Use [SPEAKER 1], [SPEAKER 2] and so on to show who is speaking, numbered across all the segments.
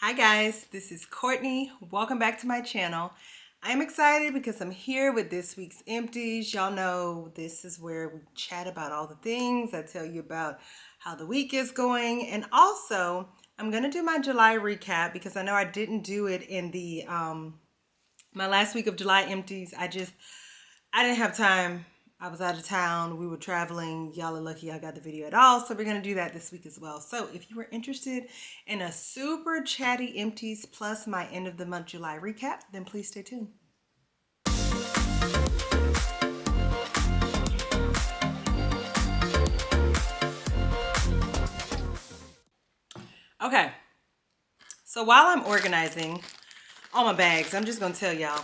[SPEAKER 1] Hi guys, this is Courtney. Welcome back to my channel. I'm excited because I'm here with this week's Empties. Y'all know this is where we chat about all the things. I tell you about how the week is going. And also, I'm going to do my July recap because I know I didn't do it in the my last week of July Empties. I didn't have time. I was out of town. We were traveling. Y'all are lucky I got the video at all. So we're going to do that this week as well. So if you were interested in a super chatty empties plus my end of the month July recap, then please stay tuned. Okay. So while I'm organizing all my bags, I'm just going to tell y'all,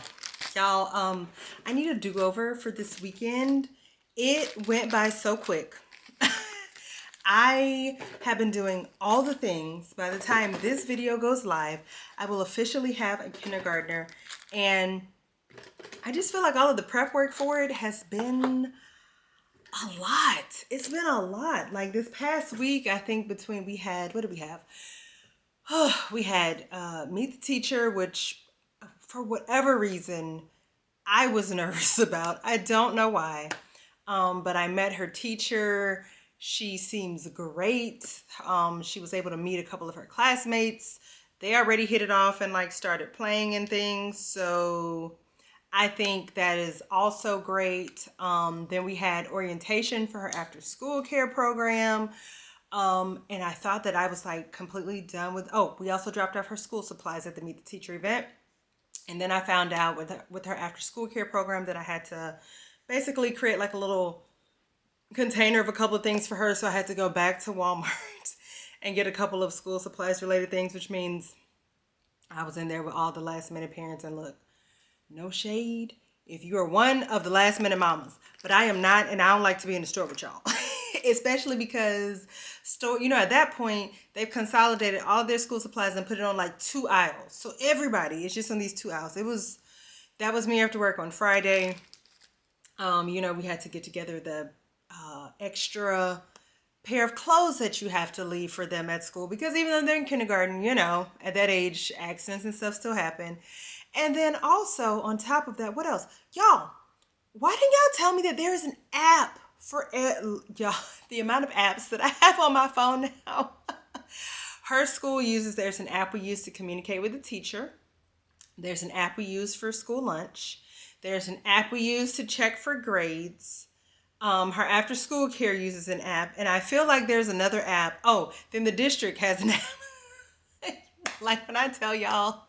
[SPEAKER 1] I need a do-over for this weekend. It went by so quick. I have been doing all the things. By the time this video goes live, I will officially have a kindergartner, and I just feel like all of the prep work for it has been a lot. It's been a lot. Like this past week, I think between what did we have? We had Meet the Teacher, which for whatever reason, I was nervous about. I don't know why. But I met her teacher. She seems great. She was able to meet a couple of her classmates. They already hit it off and like started playing and things. So I think that is also great. Then we had orientation for her after school care program. And I thought that I was like completely done with, we also dropped off her school supplies at the Meet the Teacher event. And then I found out with her after school care program that I had to basically create like a little container of a couple of things for her. So I had to go back to Walmart and get a couple of school supplies related things, which means I was in there with all the last minute parents. And look, no shade if you are one of the last minute mamas, but I am not, and I don't like to be in the store with y'all. Especially because at that point they've consolidated all their school supplies and put it on like 2 aisles. So everybody is just on these 2 aisles. That was me after work on Friday. We had to get together the extra pair of clothes that you have to leave for them at school, because even though they're in kindergarten, at that age, accidents and stuff still happen. And then also on top of that, what else? Y'all, why didn't y'all tell me that there is an app for y'all? The amount of apps that I have on my phone now. Her school there's an app we use to communicate with the teacher. There's an app we use for school lunch. There's an app we use to check for grades. Her after school care uses an app, and I feel like there's another app. Oh, then the district has an app. Like when I tell y'all.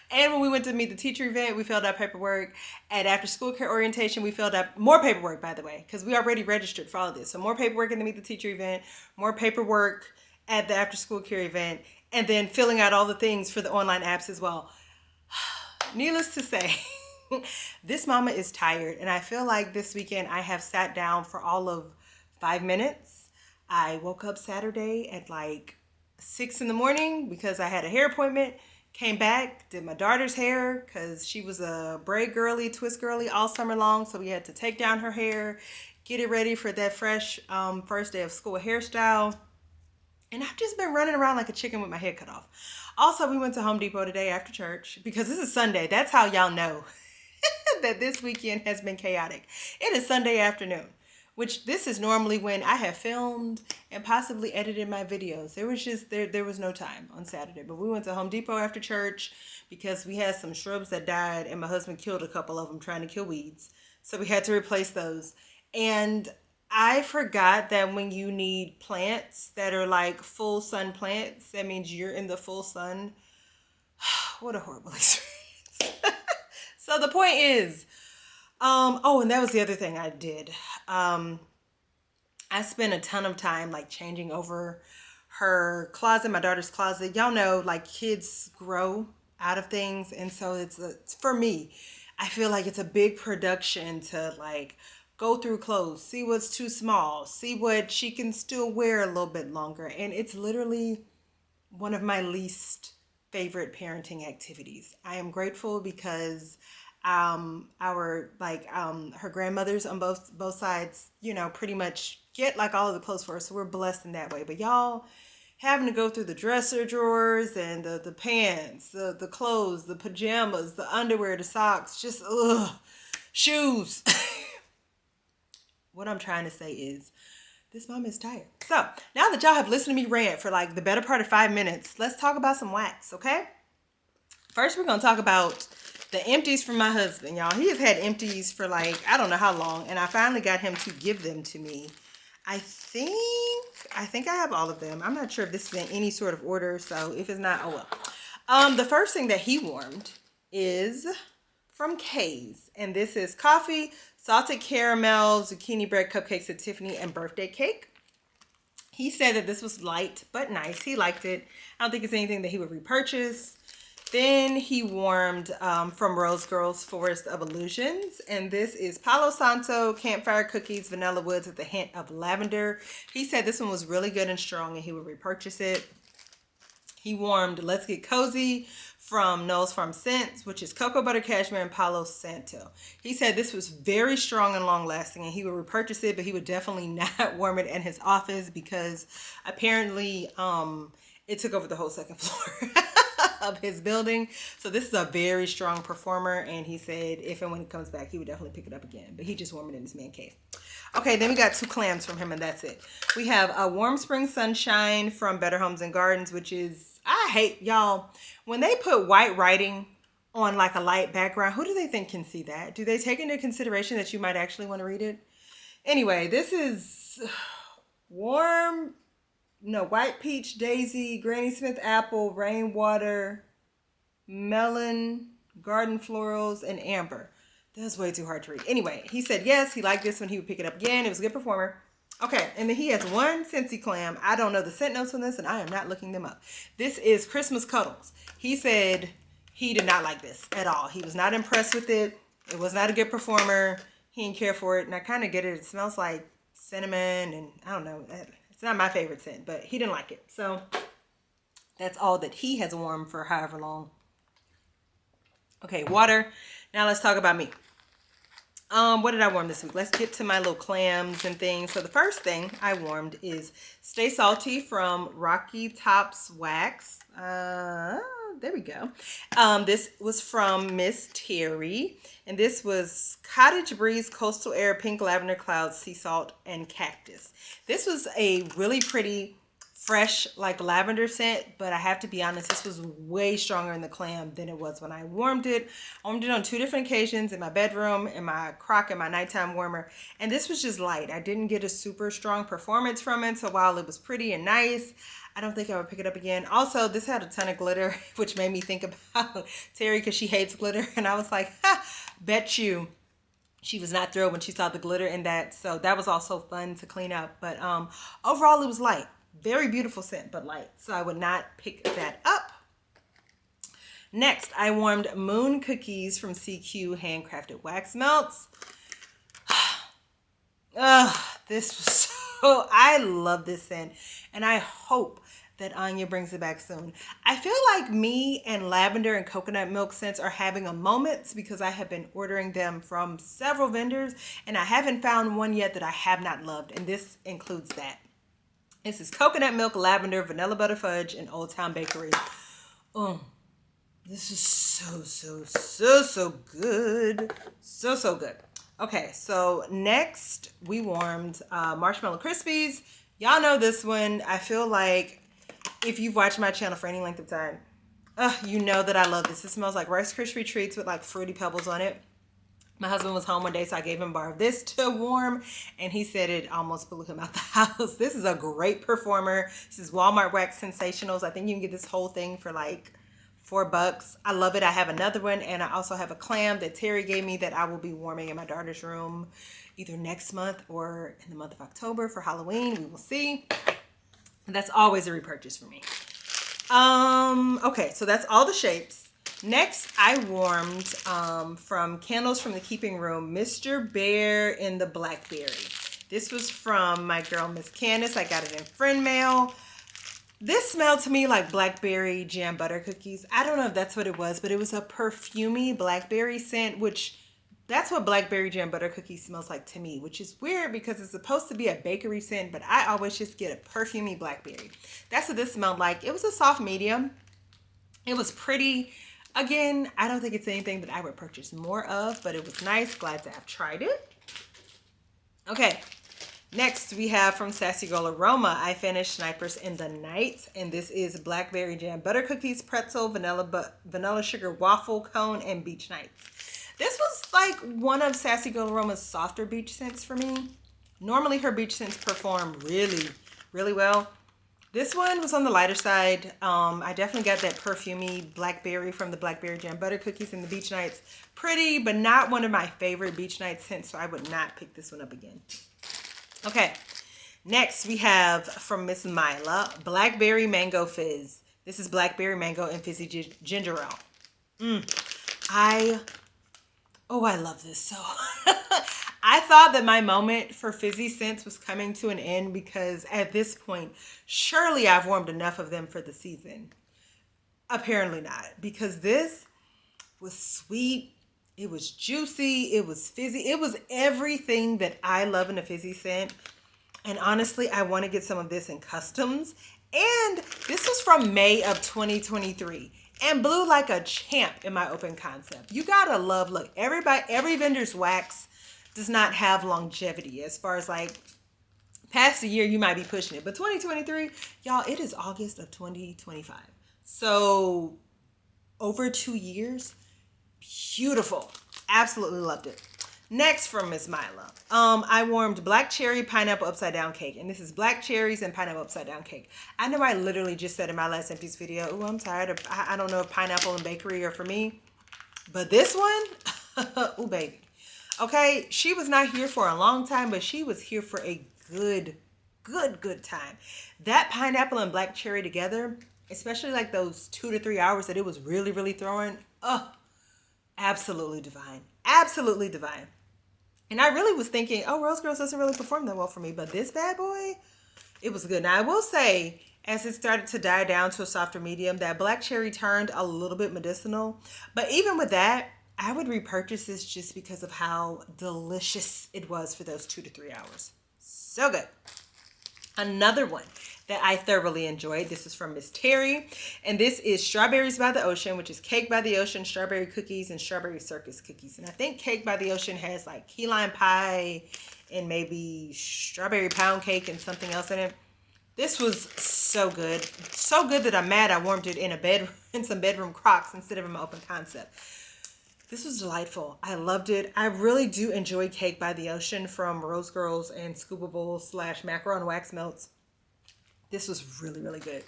[SPEAKER 1] And when we went to Meet the Teacher event, we filled out paperwork. At after school care orientation, we filled out more paperwork, by the way, because we already registered for all of this. So more paperwork in the Meet the Teacher event, more paperwork at the after school care event, and then filling out all the things for the online apps as well. Needless to say, this mama is tired, and I feel like this weekend I have sat down for all of 5 minutes. I woke up Saturday at like 6 in the morning because I had a hair appointment. Came back, did my daughter's hair because she was a braid girly, twist girly all summer long. So we had to take down her hair, get it ready for that fresh first day of school hairstyle. And I've just been running around like a chicken with my head cut off. Also, we went to Home Depot today after church because this is Sunday. That's how y'all know that this weekend has been chaotic. It is Sunday afternoon, which this is normally when I have filmed and possibly edited my videos. There was no time on Saturday, but we went to Home Depot after church because we had some shrubs that died and my husband killed a couple of them trying to kill weeds. So we had to replace those. And I forgot that when you need plants that are like full sun plants, that means you're in the full sun. What a horrible experience. So the point is, and that was the other thing I did. I spent a ton of time like changing over her closet, my daughter's closet. Y'all know, like, kids grow out of things, and so it's for me, I feel like it's a big production to like go through clothes, see what's too small, see what she can still wear a little bit longer. And it's literally one of my least favorite parenting activities. I am grateful because her grandmothers on both sides, pretty much get like all of the clothes for her. So we're blessed in that way. But y'all, having to go through the dresser drawers and the pants, the clothes, the pajamas, the underwear, the socks, just shoes. What I'm trying to say is this mom is tired. So now that y'all have listened to me rant for like the better part of 5 minutes, let's talk about some wax, okay? First, we're going to talk about the empties from my husband, y'all. He has had empties for like, I don't know how long, and I finally got him to give them to me. I think I have all of them. I'm not sure if this is in any sort of order, so if it's not, oh well. The first thing that he warmed is from Kay's, and this is coffee, salted caramel, zucchini bread cupcakes at Tiffany, and birthday cake. He said that this was light but nice. He liked it. I don't think it's anything that he would repurchase. Then he warmed from Rose Girl's Forest of Illusions. And this is Palo Santo campfire cookies, vanilla woods with a hint of lavender. He said this one was really good and strong and he would repurchase it. He warmed Let's Get Cozy from Noel's Farm Scents, which is cocoa butter cashmere and Palo Santo. He said this was very strong and long lasting and he would repurchase it, but he would definitely not warm it in his office because apparently it took over the whole second floor of his building. So this is a very strong performer, and he said if and when he comes back, he would definitely pick it up again, but he just warmed it in his man cave. Okay, then we got 2 clams from him, and that's it. We have a Warm Spring Sunshine from Better Homes and Gardens, which is, I hate, y'all, when they put white writing on like a light background, who do they think can see that? Do they take into consideration that you might actually want to read it? Anyway, this is White Peach Daisy, Granny Smith Apple, Rainwater, Melon, Garden Florals, and Amber. That was way too hard to read. Anyway, he said yes, he liked this one. He would pick it up again. It was a good performer. Okay, and then he has one Scentsy clam. I don't know the scent notes on this, and I am not looking them up. This is Christmas Cuddles. He said he did not like this at all. He was not impressed with it. It was not a good performer. He didn't care for it, and I kind of get it. It smells like cinnamon, and I don't know. It's not my favorite scent, but he didn't like it. So that's all that he has warmed for however long. Okay, water. Now let's talk about me. What did I warm this week? Let's get to my little clams and things. So the first thing I warmed is Stay Salty from Rocky Tops Wax. There we go. This was from Miss Terry. And this was Cottage Breeze, Coastal Air, Pink Lavender Clouds, Sea Salt, and Cactus. This was a really pretty, fresh, like lavender scent, but I have to be honest, this was way stronger in the clam than it was when I warmed it. I warmed it on 2 different occasions, in my bedroom, in my crock, in my nighttime warmer, and this was just light. I didn't get a super strong performance from it, so while it was pretty and nice, I don't think I would pick it up again. Also, this had a ton of glitter, which made me think about Terry because she hates glitter, and I was like, bet you she was not thrilled when she saw the glitter in that, so that was also fun to clean up, but overall it was light. Very beautiful scent, but light. So I would not pick that up. Next, I warmed Moon Cookies from CQ Handcrafted Wax Melts. This was so, I love this scent. And I hope that Anya brings it back soon. I feel like me and lavender and coconut milk scents are having a moment because I have been ordering them from several vendors and I haven't found one yet that I have not loved. And this includes that. This is coconut milk, lavender, vanilla butter fudge, and Old Town Bakery. This is so good. So good. Okay, so next we warmed Marshmallow Krispies. Y'all know this one. I feel like if you've watched my channel for any length of time, you know that I love this. It smells like Rice Krispie treats with like Fruity Pebbles on it. My husband was home one day, so I gave him a bar of this to warm, and he said it almost blew him out the house. This is a great performer. This is Walmart Wax Sensationals. I think you can get this whole thing for like $4. I love it. I have another one, and I also have a clam that Terry gave me that I will be warming in my daughter's room either next month or in the month of October for Halloween. We will see. And that's always a repurchase for me. Okay, so that's all the shapes. Next, I warmed from Candles from the Keeping Room, Mr. Bear in the Blackberry. This was from my girl, Miss Candace. I got it in friend mail. This smelled to me like blackberry jam butter cookies. I don't know if that's what it was, but it was a perfumey blackberry scent, which That's what blackberry jam butter cookie smells like to me, which is weird because it's supposed to be a bakery scent, but I always just get a perfumey blackberry. That's what this smelled like. It was a soft medium. It was pretty. Again, I don't think it's anything that I would purchase more of, but it was nice. Glad to have tried it. Okay, next we have from Sassy Girl Aroma, I finished Snipers in the Night, and this is blackberry jam butter cookies, pretzel, vanilla sugar waffle cone, and beach nights. This was like one of Sassy Girl Aroma's softer beach scents for me. Normally her beach scents perform really, really well. This one was on the lighter side. I definitely got that perfumey blackberry from the blackberry jam butter cookies and the beach nights. Pretty, but not one of my favorite beach night scents, so I would not pick this one up again. Okay, next we have from Miss Mila, Blackberry Mango Fizz. This is blackberry mango and fizzy ginger ale. I love this so. I thought that my moment for fizzy scents was coming to an end because at this point, surely I've warmed enough of them for the season. Apparently not, because this was sweet, it was juicy, it was fizzy, it was everything that I love in a fizzy scent. And honestly, I want to get some of this in customs. And this was from May of 2023. And blew like a champ in my open concept. You gotta love, look, every vendor's wax does not have longevity as far as like past a year you might be pushing it, but 2023, y'all, it is August of 2025, so over 2 years. Beautiful, absolutely loved it. Next from Miss Mila, I warmed black cherry pineapple upside down cake, and this is black cherries and pineapple upside down cake. I know I literally just said in my last Empties video, oh, I'm tired of, I don't know if pineapple and bakery are for me, but this one, oh baby. Okay, she was not here for a long time, but she was here for a good time. That pineapple and black cherry together, especially like those 2 to 3 hours that it was really throwing, oh, absolutely divine. Absolutely divine. And I really was thinking, oh, Rose Girls doesn't really perform that well for me, but this bad boy, it was good. Now, I will say, as it started to die down to a softer medium, that black cherry turned a little bit medicinal. But even with that, I would repurchase this just because of how delicious it was for those 2 to 3 hours. So good. Another one that I thoroughly enjoyed. This is from Miss Terry. And this is Strawberries by the Ocean, which is Cake by the Ocean, strawberry cookies, and strawberry circus cookies. And I think Cake by the Ocean has like key lime pie and maybe strawberry pound cake and something else in it. This was so good. So good that I'm mad I warmed it in some bedroom Crocs instead of in my open concept. This was delightful. I loved it. I really do enjoy Cake by the Ocean from Rose Girls and Scuba Bowl / Macaron Wax Melts. This was really good.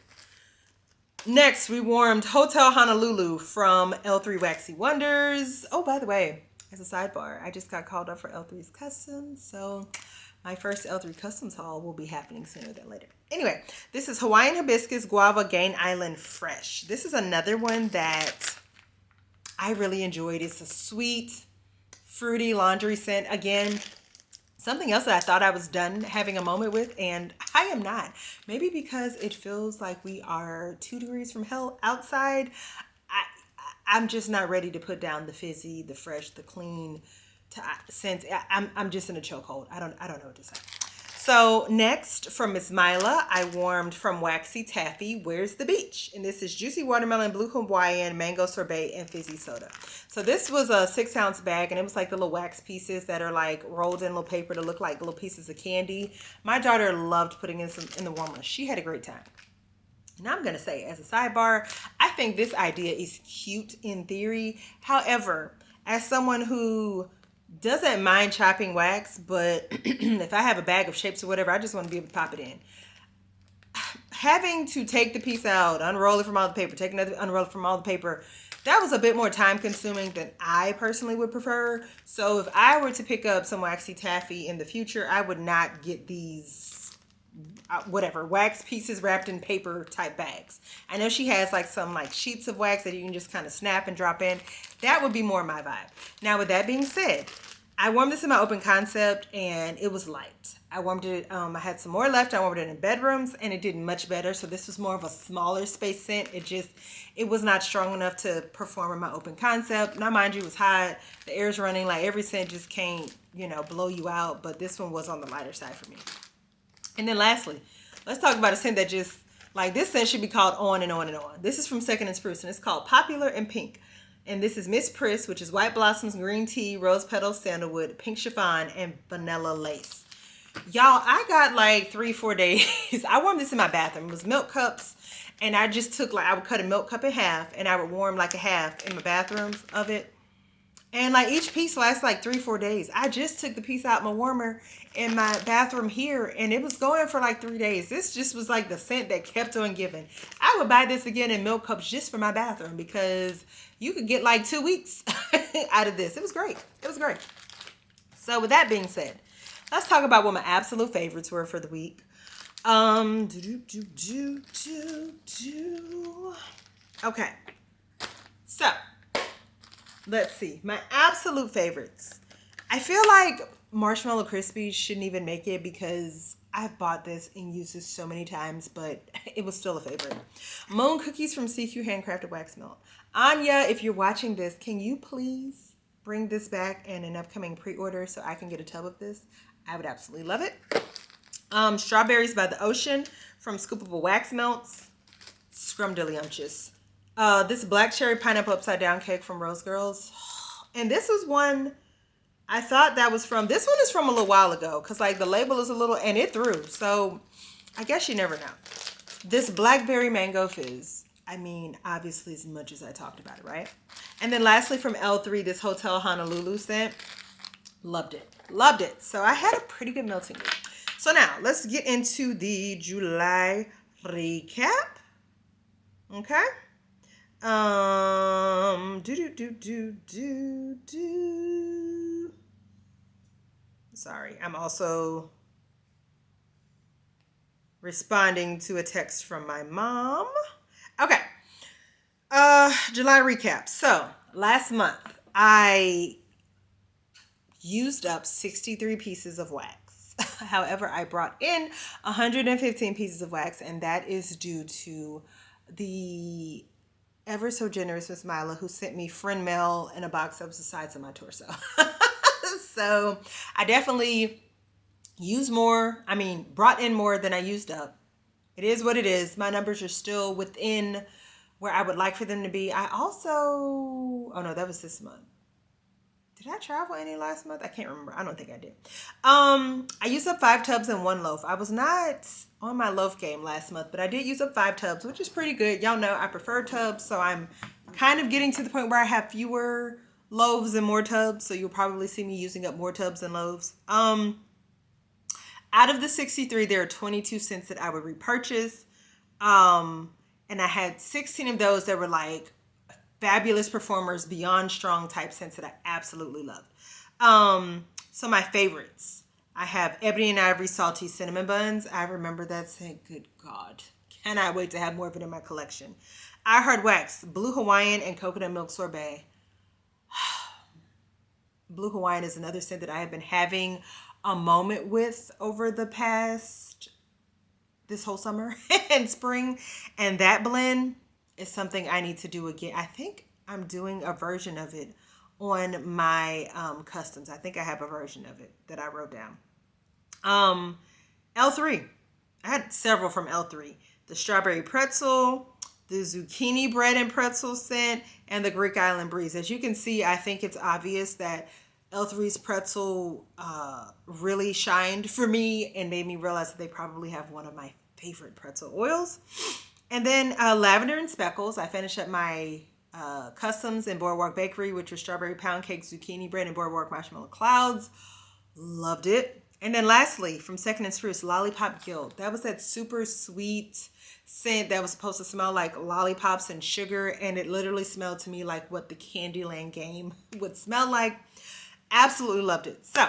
[SPEAKER 1] Next, we warmed Hotel Honolulu from L3 Waxy Wonders. Oh, by the way, as a sidebar, I just got called up for L3's Customs, so my first L3 Customs haul will be happening sooner than later. Anyway, this is Hawaiian Hibiscus Guava Gain Island Fresh. This is another one that I really enjoyed. It's a sweet, fruity laundry scent. Again, something else that I thought I was done having a moment with, and I am not. Maybe because it feels like we are 2 degrees from hell outside. I'm just not ready to put down the fizzy, the fresh, the clean scents. I'm just in a chokehold. I don't know what to say. So next from Miss Mila, I warmed from Waxy Taffy, Where's the Beach? And this is Juicy Watermelon, Blue Hawaiian, Mango Sorbet, and Fizzy Soda. So this was a 6-ounce bag, and it was like the little wax pieces that are like rolled in little paper to look like little pieces of candy. My daughter loved putting in the warmer. She had a great time. And I'm going to say, as a sidebar, I think this idea is cute in theory. However, as someone who doesn't mind chopping wax, but if I have a bag of shapes or whatever, I just want to be able to pop it in. Having to take the piece out, unroll it from all the paper, take another, unroll it from all the paper, that was a bit more time consuming than I personally would prefer. So if I were to pick up some Waxy Taffy in the future, I would not get these wax pieces wrapped in paper type bags. I know she has like some like sheets of wax that you can just kind of snap and drop in. That would be more my vibe. Now with that being said, I warmed this in my open concept and it was light. I warmed it, I had some more left. I warmed it in bedrooms and it did much better. So this was more of a smaller space scent. It was not strong enough to perform in my open concept. Now, mind you, it was hot. The air's running. Like every scent just can't, blow you out. But this one was on the lighter side for me. And then lastly, let's talk about a scent that just, like this scent should be called On and On and On. This is from Second and Spruce and it's called Popular and Pink. And this is Miss Priss, which is white blossoms, green tea, rose petals, sandalwood, pink chiffon, and vanilla lace. Y'all, I got like 3-4 days. I warmed this in my bathroom. It was milk cups. And I just took I would cut a milk cup in half and I would warm like a half in my bathroom of it. And like each piece lasts like 3-4 days. I just took the piece out my warmer in my bathroom here and it was going for like 3 days. This just was like the scent that kept on giving. I would buy this again in milk cups just for my bathroom because you could get like 2 weeks out of this. It was great. It was great. So with that being said, let's talk about what my absolute favorites were for the week. Okay. So let's see. My absolute favorites. I feel like Marshmallow Crispies shouldn't even make it because I've bought this and used this so many times, but it was still a favorite. Moon Cookies from CQ Handcrafted Wax Melt. Anya, if you're watching this, can you please bring this back in an upcoming pre-order so I can get a tub of this? I would absolutely love it. Strawberries by the Ocean from Scoopable Wax Melts. Scrumdiddlyumptious. This Black Cherry Pineapple Upside Down Cake from Rose Girls. And this was one, I thought that was from, this one is from a little while ago because like the label is a little, and it threw. So I guess you never know. This Blackberry Mango Fizz. I mean, obviously as much as I talked about it, right? And then lastly from L3, this Hotel Honolulu scent. Loved it. Loved it. So I had a pretty good melting week. So now let's get into the July recap. Okay. Sorry, I'm also responding to a text from my mom. Okay. July recap. So last month I used up 63 pieces of wax. However, I brought in 115 pieces of wax, and that is due to the ever so generous Miss Mila who sent me friend mail in a box that was the size of my torso. So I definitely used more. I mean, brought in more than I used up. It is what it is. My numbers are still within where I would like for them to be. I also, oh no, that was this month. Did I travel any last month? I can't remember. I don't think I did. I used up 5 tubs and 1 loaf. I was not on my loaf game last month, but I did use up 5 tubs, which is pretty good. Y'all know I prefer tubs, so I'm kind of getting to the point where I have fewer loaves and more tubs, so you'll probably see me using up more tubs than loaves. Out of the 63, there are 22 scents that I would repurchase, and I had 16 of those that were like fabulous performers, beyond strong type scents that I absolutely loved. So my favorites, I have Ebony and Ivory Salty Cinnamon Buns. I remember that scent. Good God. Cannot wait to have more of it in my collection. I Heart Wax, Blue Hawaiian and Coconut Milk Sorbet. Blue Hawaiian is another scent that I have been having a moment with over the past, this whole summer and spring. And that blend is something I need to do again. I think I'm doing a version of it on my customs. I think I have a version of it that I wrote down. L3. I had several from L3. The Strawberry Pretzel, the Zucchini Bread and Pretzel scent, and the Greek Island Breeze. As you can see, I think it's obvious that L3's pretzel really shined for me and made me realize that they probably have one of my favorite pretzel oils. And then Lavender and Speckles. I finished up my customs in Boardwalk Bakery, which was Strawberry Pound Cake, Zucchini Bread, and Boardwalk Marshmallow Clouds. Loved it. And then lastly, from Second and Spruce, Lollipop Guild. That was that super sweet scent that was supposed to smell like lollipops and sugar, and it literally smelled to me like what the Candyland game would smell like. Absolutely loved it. So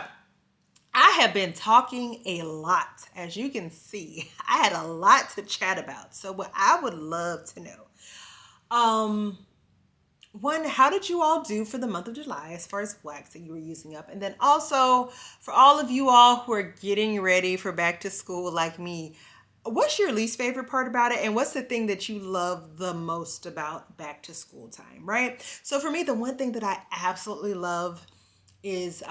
[SPEAKER 1] I have been talking a lot. As you can see, I had a lot to chat about. So what I would love to know, one, how did you all do for the month of July as far as wax that you were using up? And then also for all of you all who are getting ready for back to school like me, what's your least favorite part about it? And what's the thing that you love the most about back to school time, right? So for me, the one thing that I absolutely love is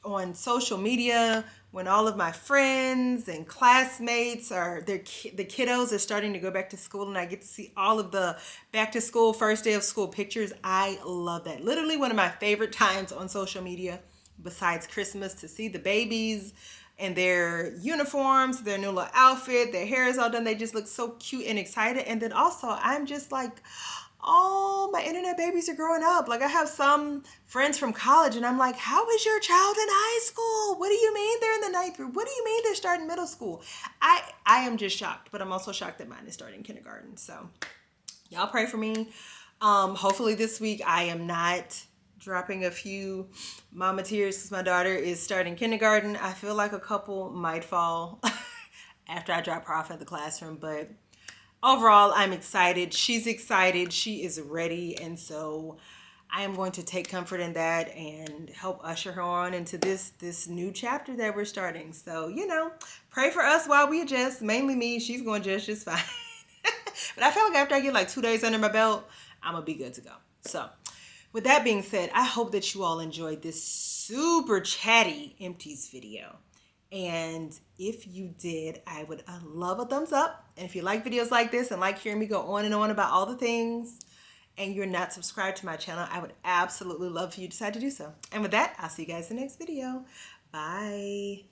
[SPEAKER 1] on social media when all of my friends and classmates the kiddos are starting to go back to school, and I get to see all of the back to school first day of school pictures. I love that. Literally one of my favorite times on social media besides Christmas, to see the babies and their uniforms, their new little outfit, their hair is all done. They just look so cute and excited. And then also I'm just like, oh, my internet babies are growing up. Like, I have some friends from college and I'm like, how is your child in high school? What do you mean they're in the ninth grade? What do you mean they're starting middle school? I am just shocked, but I'm also shocked that mine is starting kindergarten. So y'all pray for me. Hopefully this week I am not dropping a few mama tears because my daughter is starting kindergarten. I feel like a couple might fall after I drop her off at the classroom, but overall, I'm excited. She's excited. She is ready. And so I am going to take comfort in that and help usher her on into this new chapter that we're starting. So, you know, pray for us while we adjust. Mainly me. She's going to adjust just fine. But I feel like after I get like 2 days under my belt, I'm going to be good to go. So with that being said, I hope that you all enjoyed this super chatty Empties video. And if you did, I would love a thumbs up. And if you like videos like this and like hearing me go on and on about all the things, and you're not subscribed to my channel, I would absolutely love for you to decide to do so. And with that, I'll see you guys in the next video. Bye.